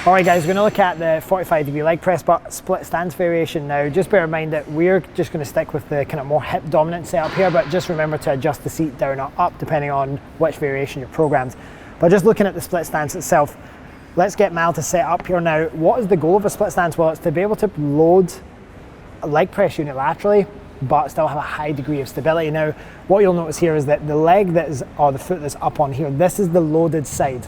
Alright guys, we're going to look at the 45-degree leg press but split stance variation now. Just bear in mind that we're just going to stick with the kind of more hip dominant setup here, but just remember to adjust the seat down or up depending on which variation you're programmed. But just looking at the split stance itself, let's get Mal to set up here now. What is the goal of a split stance? Well, it's to be able to load a leg press unilaterally but still have a high degree of stability. Now, what you'll notice here is that the leg that is, or the foot that's up on here, this is the loaded side.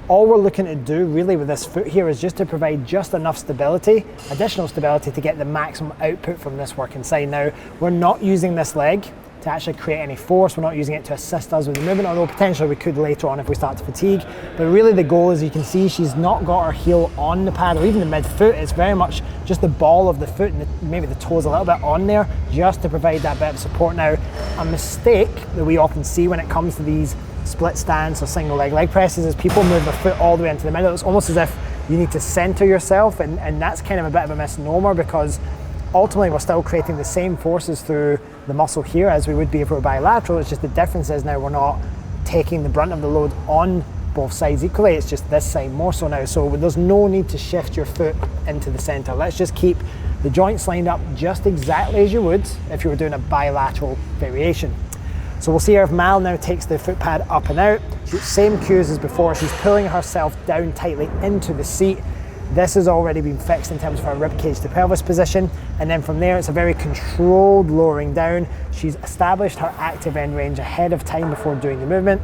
All we're looking to do really with this foot here is just to provide just enough stability, additional stability, to get the maximum output from this working side. Now, we're not using this leg to actually create any force. We're not using it to assist us with the movement, although potentially we could later on if we start to fatigue. But really the goal, as you can see, she's not got her heel on the pad or even the midfoot. It's very much just the ball of the foot and maybe the toes a little bit on there, just to provide that bit of support. Now, a mistake that we often see when it comes to these split stance or single leg presses is people move their foot all the way into the middle. It's almost as if you need to center yourself, and that's kind of a bit of a misnomer, because ultimately we're still creating the same forces through the muscle here as we would be if we were bilateral. It's just the difference is now we're not taking the brunt of the load on both sides equally, it's just this side more so now. So there's no need to shift your foot into the center. Let's just keep the joints lined up just exactly as you would if you were doing a bilateral variation. So we'll see here if Mal now takes the foot pad up and out. Same cues as before, she's pulling herself down tightly into the seat. This has already been fixed in terms of her rib cage to pelvis position, and then from there it's a very controlled lowering down. She's established her active end range ahead of time before doing the movement.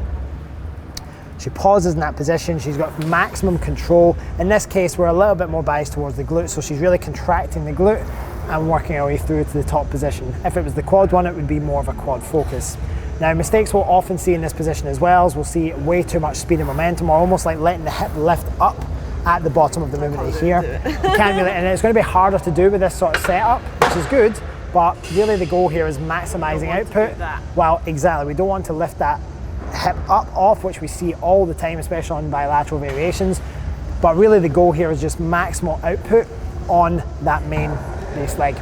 She pauses in that position, she's got maximum control. In this case we're a little bit more biased towards the glute, so she's really contracting the glute and working our way through to the top position. If it was the quad one, it would be more of a quad focus. Now, mistakes we'll often see in this position as well is we'll see way too much speed and momentum, or almost like letting the hip lift up at the bottom of the movement here. You can't really, and it's going to be harder to do with this sort of setup, which is good, but really the goal here is maximizing output. Well, exactly, we don't want to lift that hip up off, which we see all the time, especially on bilateral variations, but really the goal here is just maximal output on that main base leg.